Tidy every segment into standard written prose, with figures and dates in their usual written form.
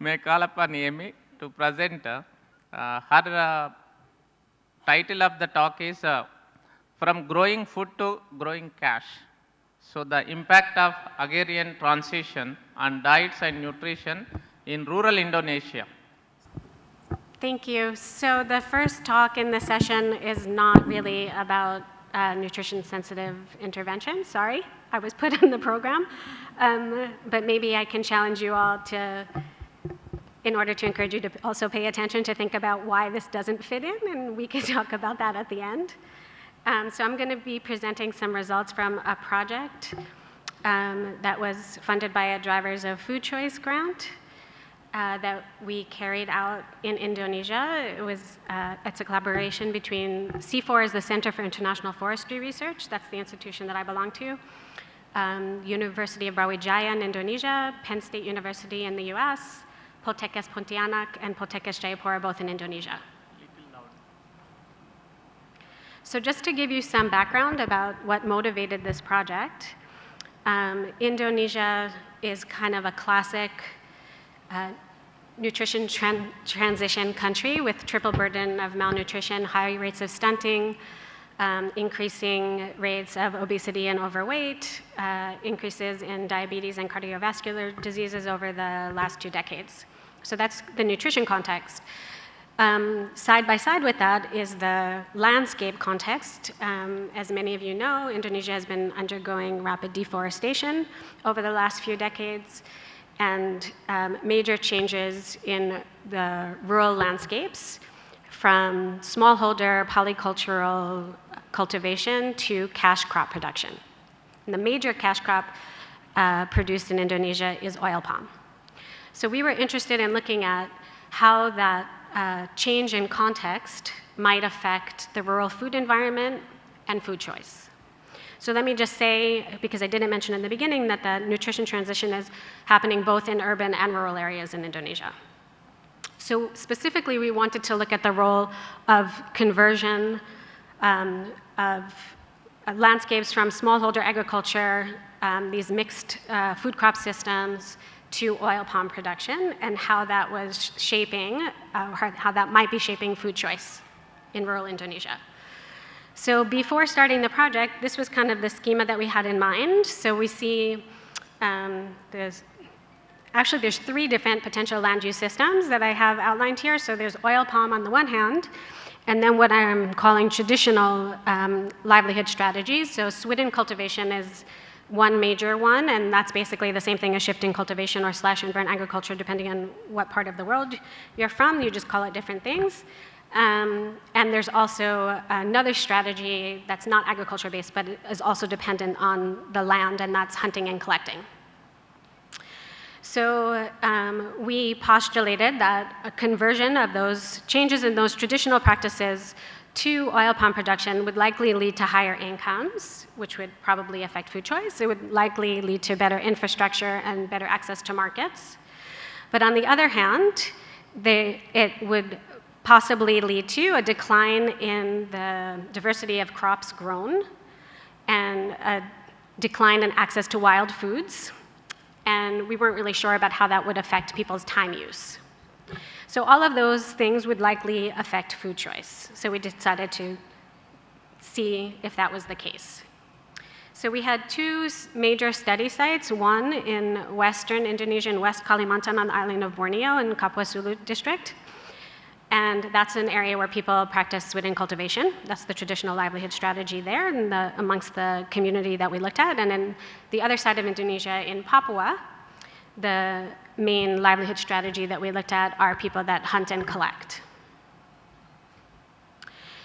may call upon Amy to present. Her title of the talk is From Growing Food to Growing Cash. So the impact of agrarian transition on diets and nutrition in rural Indonesia. Thank you. So the first talk in this session is not really about nutrition-sensitive intervention. Sorry, I was put in the program. But maybe I can challenge you all to, in order to encourage you to also pay attention to think about why this doesn't fit in, and we can talk about that at the end. So I'm going to be presenting some results from a project that was funded by a Drivers of Food Choice grant that we carried out in Indonesia. It's a collaboration between C4 is the Center for International Forestry Research. That's the institution that I belong to. University of Brawijaya in Indonesia, Penn State University in the US, Poltekkes Pontianak and Poltekkes Jayapura, both in Indonesia. So just to give you some background about what motivated this project, Indonesia is kind of a classic nutrition transition country with triple burden of malnutrition, high rates of stunting, increasing rates of obesity and overweight, increases in diabetes and cardiovascular diseases over the last 2 decades. So that's the nutrition context. Side by side with that is the landscape context. As many of you know, Indonesia has been undergoing rapid deforestation over the last few decades, and major changes in the rural landscapes from smallholder polycultural cultivation to cash crop production. And the major cash crop produced in Indonesia is oil palm. So we were interested in looking at how that change in context might affect the rural food environment and food choice. So let me just say, because I didn't mention in the beginning, that the nutrition transition is happening both in urban and rural areas in Indonesia. So specifically, we wanted to look at the role of conversion of landscapes from smallholder agriculture, these mixed food crop systems, to oil palm production, and how that was shaping, how that might be shaping food choice in rural Indonesia. So before starting the project, this was kind of the schema that we had in mind. So we see there's 3 different potential land use systems that I have outlined here. So there's oil palm on the one hand, and then what I'm calling traditional livelihood strategies. So swidden cultivation is one major one, and that's basically the same thing as shifting cultivation or slash and burn agriculture, depending on what part of the world you're from. You just call it different things. And there's also another strategy that's not agriculture-based, but is also dependent on the land, and that's hunting and collecting. So we postulated that a conversion of those changes in those traditional practices to oil palm production would likely lead to higher incomes, which would probably affect food choice. It would likely lead to better infrastructure and better access to markets. But on the other hand, it would possibly lead to a decline in the diversity of crops grown and a decline in access to wild foods. And we weren't really sure about how that would affect people's time use. So all of those things would likely affect food choice. So we decided to see if that was the case. So we had 2 major study sites, one in western Indonesia, in West Kalimantan on the island of Borneo in Kapuas Hulu district. And that's an area where people practice swidden cultivation. That's the traditional livelihood strategy there amongst the community that we looked at. And then the other side of Indonesia, in Papua, the main livelihood strategy that we looked at are people that hunt and collect.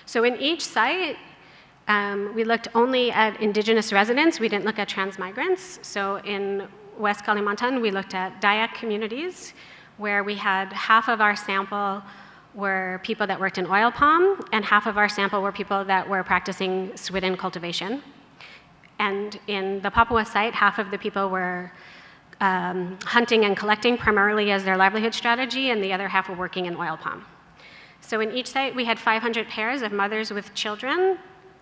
So in each site, we looked only at indigenous residents. We didn't look at transmigrants. So in West Kalimantan, we looked at Dayak communities, where we had half of our sample were people that worked in oil palm, and half of our sample were people that were practicing swidden cultivation. And in the Papua site, half of the people were hunting and collecting primarily as their livelihood strategy, and the other half were working in oil palm. So in each site, we had 500 pairs of mothers with children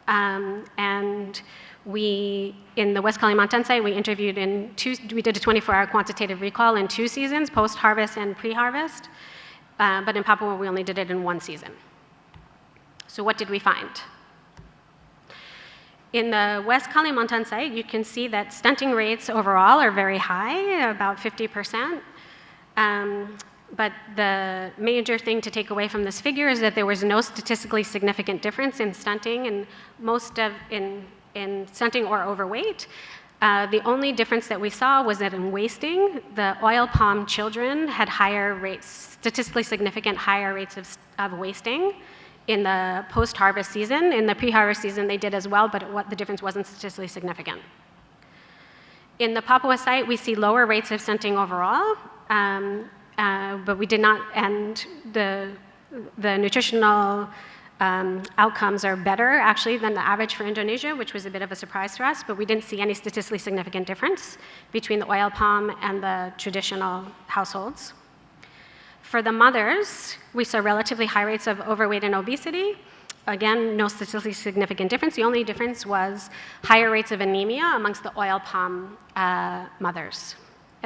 And in the West Kalimantan site, we interviewed we did a 24-hour quantitative recall in 2 seasons, post-harvest and pre-harvest. But in Papua, we only did it in 1 season. So what did we find? In the West Kalimantan site, you can see that stunting rates overall are very high, about 50%. But the major thing to take away from this figure is that there was no statistically significant difference in stunting, and in stunting or overweight. The only difference that we saw was that in wasting, the oil palm children had higher rates, statistically significant higher rates of wasting in the post-harvest season. In the pre-harvest season, they did as well, but the difference wasn't statistically significant. In the Papua site, we see lower rates of stunting overall, but we did not, and the nutritional outcomes are better, actually, than the average for Indonesia, which was a bit of a surprise to us, but we didn't see any statistically significant difference between the oil palm and the traditional households. For the mothers, we saw relatively high rates of overweight and obesity. Again, no statistically significant difference. The only difference was higher rates of anemia amongst the oil palm mothers,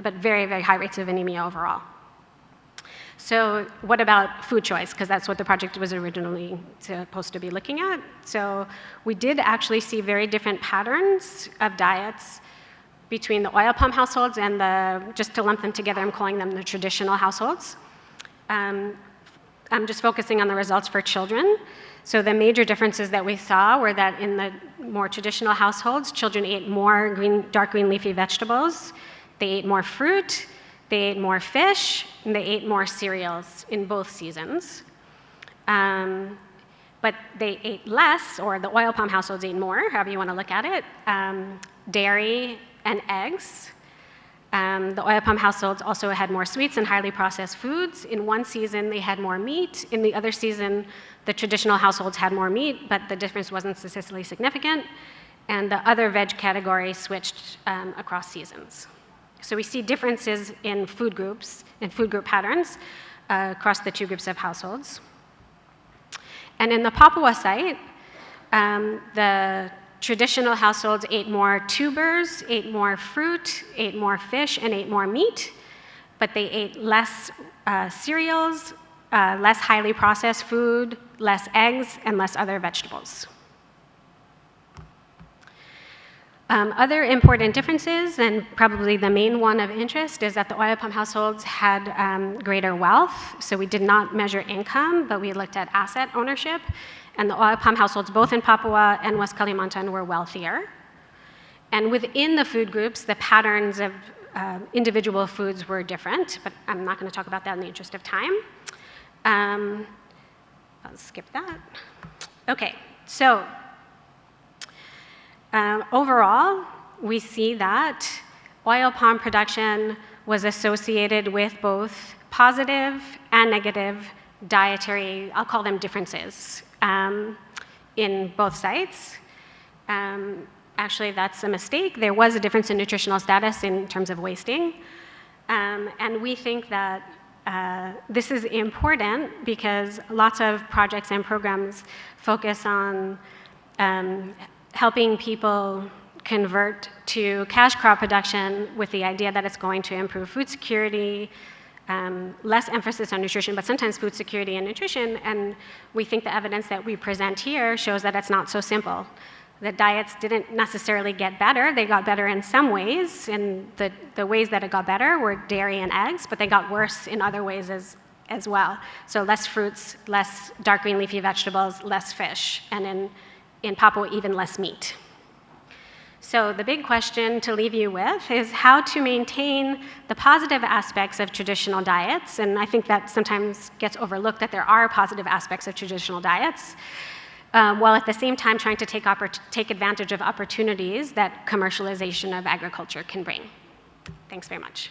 but very, very high rates of anemia overall. So what about food choice? Because that's what the project was originally supposed to be looking at. So we did actually see very different patterns of diets between the oil palm households and just to lump them together, I'm calling them the traditional households. I'm just focusing on the results for children. So the major differences that we saw were that in the more traditional households, children ate more dark green leafy vegetables, they ate more fruit, they ate more fish, and they ate more cereals in both seasons. But they ate less, or the oil palm households ate more, however you want to look at it, dairy and eggs. The oil palm households also had more sweets and highly processed foods. In 1 season, they had more meat. In the other season, the traditional households had more meat, but the difference wasn't statistically significant. And the other veg category switched across seasons. So we see differences in food groups, in food group patterns across the 2 groups of households. And in the Papua site, the traditional households ate more tubers, ate more fruit, ate more fish, and ate more meat, but they ate less cereals, less highly processed food, less eggs, and less other vegetables. Other important differences, and probably the main one of interest, is that the oil palm households had greater wealth. So we did not measure income, but we looked at asset ownership. And the oil palm households, both in Papua and West Kalimantan, were wealthier. And within the food groups, the patterns of individual foods were different, but I'm not going to talk about that in the interest of time. I'll skip that. Okay, so overall, we see that oil palm production was associated with both positive and negative dietary, I'll call them differences, in both sites. Actually, that's a mistake. There was a difference in nutritional status in terms of wasting. And we think that this is important because lots of projects and programs focus on helping people convert to cash crop production with the idea that it's going to improve food security, less emphasis on nutrition, but sometimes food security and nutrition, and we think the evidence that we present here shows that it's not so simple. The diets didn't necessarily get better. They got better in some ways, and the ways that it got better were dairy and eggs, but they got worse in other ways as well. So less fruits, less dark green leafy vegetables, less fish, and in Papua, even less meat. So the big question to leave you with is how to maintain the positive aspects of traditional diets, and I think that sometimes gets overlooked that there are positive aspects of traditional diets, while at the same time trying to take advantage of opportunities that commercialization of agriculture can bring. Thanks very much.